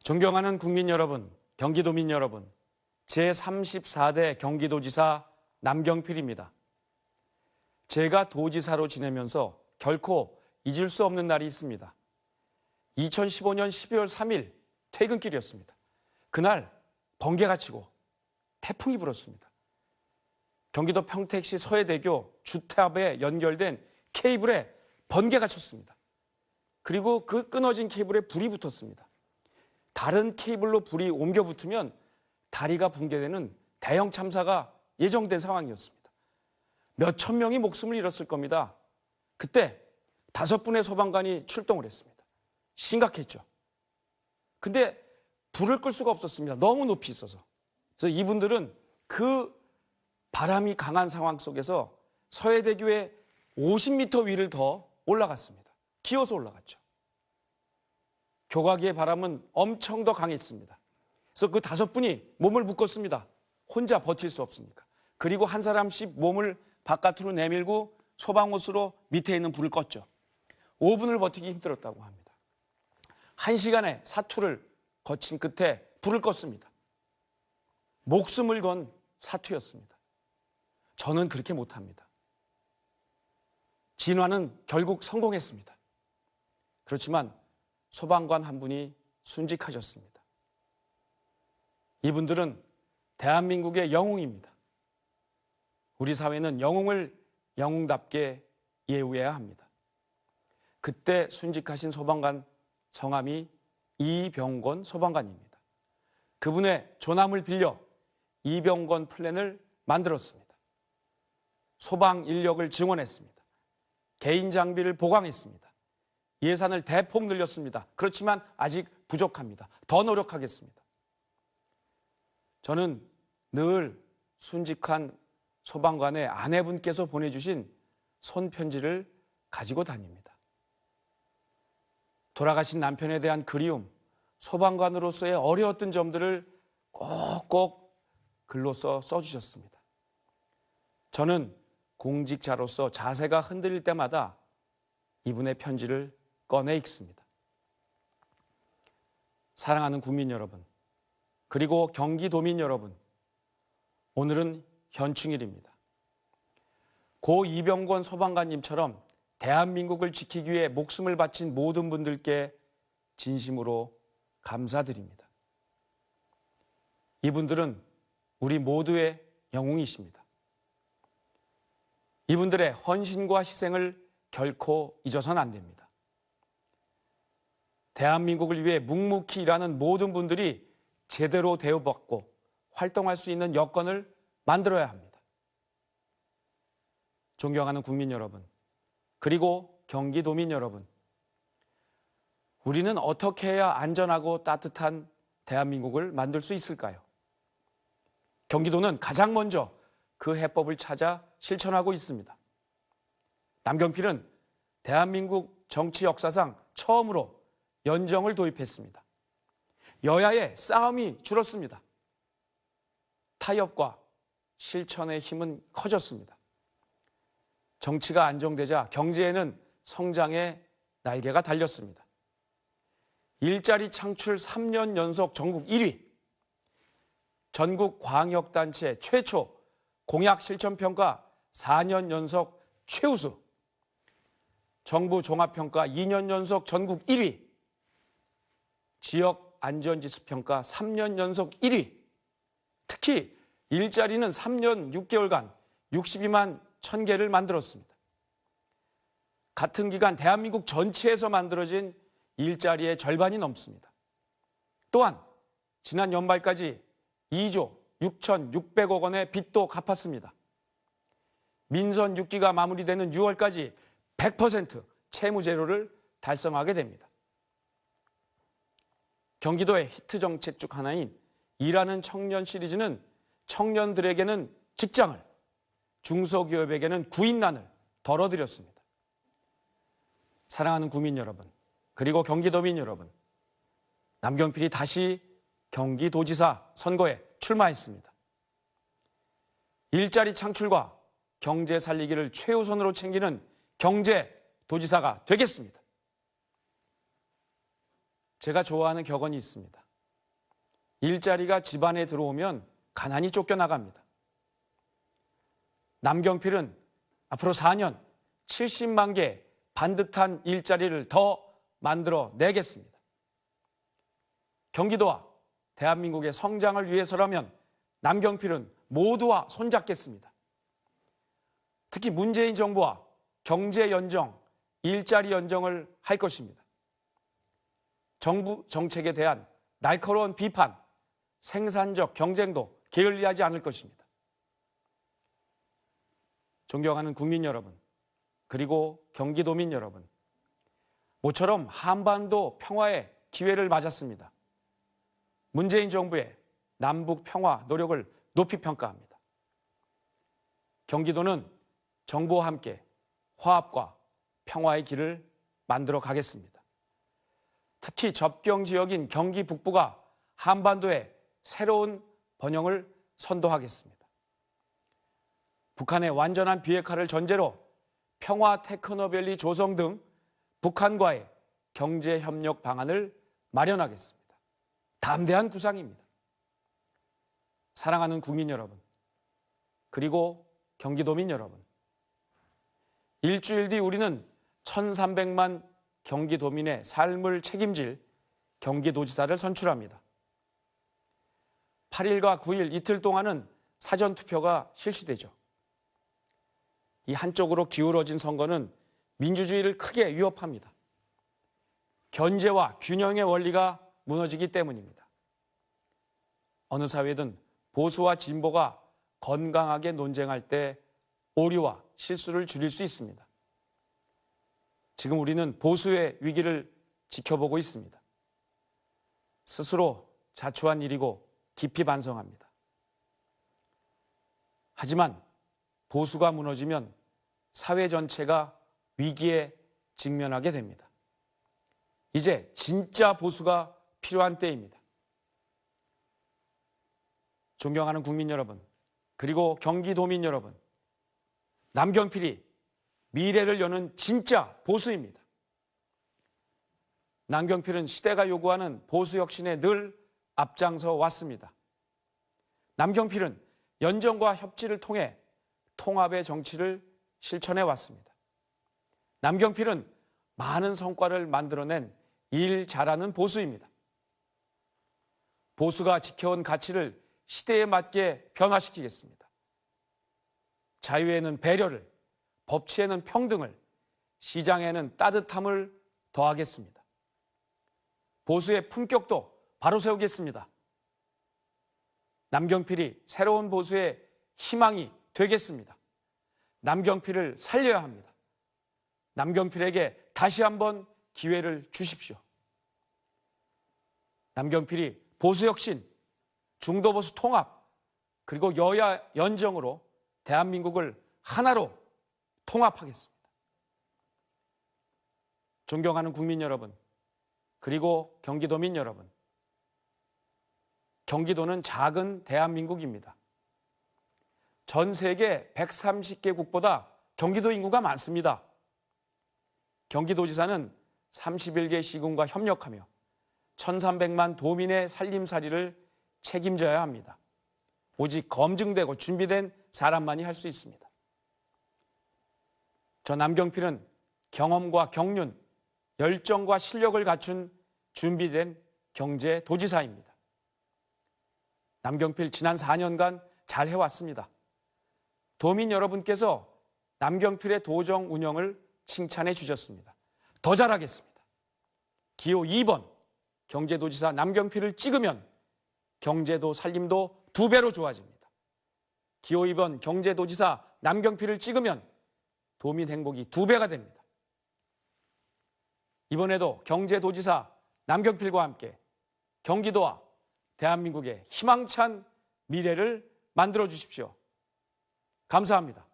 존경하는 국민 여러분, 경기도민 여러분, 제34대 경기도지사 남경필입니다. 제가 도지사로 지내면서 결코 잊을 수 없는 날이 있습니다. 2015년 12월 3일 퇴근길이었습니다. 그날 번개가 치고 태풍이 불었습니다. 경기도 평택시 서해대교 주탑에 연결된 케이블에 번개가 쳤습니다. 그리고 그 끊어진 케이블에 불이 붙었습니다. 다른 케이블로 불이 옮겨 붙으면 다리가 붕괴되는 대형 참사가 예정된 상황이었습니다. 몇천 명이 목숨을 잃었을 겁니다. 그때 5분의 소방관이 출동을 했습니다. 심각했죠. 근데 불을 끌 수가 없었습니다. 너무 높이 있어서. 그래서 이분들은 그 바람이 강한 상황 속에서 서해대교의 50m 위를 더 올라갔습니다. 기어서 올라갔죠. 교각의 바람은 엄청 더 강했습니다. 그래서 그 5분이 몸을 묶었습니다. 혼자 버틸 수 없으니까. 그리고 한 사람씩 몸을 바깥으로 내밀고 소방호스로 밑에 있는 불을 껐죠. 5분을 버티기 힘들었다고 합니다. 1시간의 사투를 거친 끝에 불을 껐습니다. 목숨을 건 사투였습니다. 저는 그렇게 못합니다. 진화는 결국 성공했습니다. 그렇지만 소방관 한 분이 순직하셨습니다. 이분들은 대한민국의 영웅입니다. 우리 사회는 영웅을 영웅답게 예우해야 합니다. 그때 순직하신 소방관 성함이 이병권 소방관입니다. 그분의 존함을 빌려 이병권 플랜을 만들었습니다. 소방 인력을 증원했습니다. 개인 장비를 보강했습니다. 예산을 대폭 늘렸습니다. 그렇지만 아직 부족합니다. 더 노력하겠습니다. 저는 늘 순직한 소방관의 아내분께서 보내주신 손편지를 가지고 다닙니다. 돌아가신 남편에 대한 그리움, 소방관으로서의 어려웠던 점들을 꼭꼭 글로써 써주셨습니다. 저는 공직자로서 자세가 흔들릴 때마다 이분의 편지를 꺼내 읽습니다. 사랑하는 국민 여러분, 그리고 경기도민 여러분, 오늘은 현충일입니다. 고 이병권 소방관님처럼 대한민국을 지키기 위해 목숨을 바친 모든 분들께 진심으로 감사드립니다. 이분들은 우리 모두의 영웅이십니다. 이분들의 헌신과 희생을 결코 잊어서는 안 됩니다. 대한민국을 위해 묵묵히 일하는 모든 분들이 제대로 대우받고 활동할 수 있는 여건을 만들어야 합니다. 존경하는 국민 여러분, 그리고 경기도민 여러분, 우리는 어떻게 해야 안전하고 따뜻한 대한민국을 만들 수 있을까요? 경기도는 가장 먼저 그 해법을 찾아 실천하고 있습니다. 남경필은 대한민국 정치 역사상 처음으로 연정을 도입했습니다. 여야의 싸움이 줄었습니다. 타협과 실천의 힘은 커졌습니다. 정치가 안정되자 경제에는 성장의 날개가 달렸습니다. 일자리 창출 3년 연속 전국 1위, 전국 광역단체 최초 공약 실천평가 4년 연속 최우수, 정부 종합평가 2년 연속 전국 1위, 지역 안전지수평가 3년 연속 1위, 특히 일자리는 3년 6개월간 62만 1000개를 만들었습니다. 같은 기간 대한민국 전체에서 만들어진 일자리의 절반이 넘습니다. 또한 지난 연말까지 2조 6,600억 원의 빚도 갚았습니다. 민선 6기가 마무리되는 6월까지 100% 채무 제로를 달성하게 됩니다. 경기도의 히트 정책 중 하나인 일하는 청년 시리즈는 청년들에게는 직장을, 중소기업에게는 구인난을 덜어드렸습니다. 사랑하는 국민 여러분, 그리고 경기도민 여러분, 남경필이 다시 경기도지사 선거에 출마했습니다. 일자리 창출과 경제 살리기를 최우선으로 챙기는 경제도지사가 되겠습니다. 제가 좋아하는 격언이 있습니다. 일자리가 집안에 들어오면 가난이 쫓겨나갑니다. 남경필은 앞으로 4년 70만 개 반듯한 일자리를 더 만들어 내겠습니다. 경기도와 대한민국의 성장을 위해서라면 남경필은 모두와 손잡겠습니다. 특히 문재인 정부와 경제 연정, 일자리 연정을 할 것입니다. 정부 정책에 대한 날카로운 비판, 생산적 경쟁도 게을리하지 않을 것입니다. 존경하는 국민 여러분, 그리고 경기도민 여러분, 모처럼 한반도 평화의 기회를 맞았습니다. 문재인 정부의 남북 평화 노력을 높이 평가합니다. 경기도는 정부와 함께 화합과 평화의 길을 만들어 가겠습니다. 특히 접경 지역인 경기 북부가 한반도의 새로운 번영을 선도하겠습니다. 북한의 완전한 비핵화를 전제로 평화 테크노밸리 조성 등 북한과의 경제협력 방안을 마련하겠습니다. 담대한 구상입니다. 사랑하는 국민 여러분, 그리고 경기도민 여러분, 일주일 뒤 우리는 1,300만 경기도민의 삶을 책임질 경기도지사를 선출합니다. 8일과 9일 이틀 동안은 사전투표가 실시되죠. 이 한쪽으로 기울어진 선거는 민주주의를 크게 위협합니다. 견제와 균형의 원리가 무너지기 때문입니다. 어느 사회든 보수와 진보가 건강하게 논쟁할 때 오류와 실수를 줄일 수 있습니다. 지금 우리는 보수의 위기를 지켜보고 있습니다. 스스로 자초한 일이고 깊이 반성합니다. 하지만 보수가 무너지면 사회 전체가 위기에 직면하게 됩니다. 이제 진짜 보수가 필요한 때입니다. 존경하는 국민 여러분, 그리고 경기도민 여러분, 남경필이 미래를 여는 진짜 보수입니다. 남경필은 시대가 요구하는 보수 혁신에 늘 앞장서 왔습니다. 남경필은 연정과 협치를 통해 통합의 정치를 실천해 왔습니다. 남경필은 많은 성과를 만들어낸 일 잘하는 보수입니다. 보수가 지켜온 가치를 시대에 맞게 변화시키겠습니다. 자유에는 배려를, 법치에는 평등을, 시장에는 따뜻함을 더하겠습니다. 보수의 품격도 바로 세우겠습니다. 남경필이 새로운 보수의 희망이 되겠습니다. 남경필을 살려야 합니다. 남경필에게 다시 한번 기회를 주십시오. 남경필이 보수혁신, 중도보수 통합, 그리고 여야 연정으로 대한민국을 하나로 통합하겠습니다. 존경하는 국민 여러분, 그리고 경기도민 여러분, 경기도는 작은 대한민국입니다. 전 세계 130개국보다 경기도 인구가 많습니다. 경기도지사는 31개 시군과 협력하며 1,300만 도민의 살림살이를 책임져야 합니다. 오직 검증되고 준비된 사람만이 할 수 있습니다. 저 남경필은 경험과 경륜, 열정과 실력을 갖춘 준비된 경제도지사입니다. 남경필 지난 4년간 잘 해왔습니다. 도민 여러분께서 남경필의 도정 운영을 칭찬해 주셨습니다. 더 잘하겠습니다. 기호 2번 경제도지사 남경필을 찍으면 경제도 살림도 2배로 좋아집니다. 기호 2번 경제도지사 남경필을 찍으면 도민 행복이 2배가 됩니다. 이번에도 경제도지사 남경필과 함께 경기도와 대한민국의 희망찬 미래를 만들어 주십시오. 감사합니다.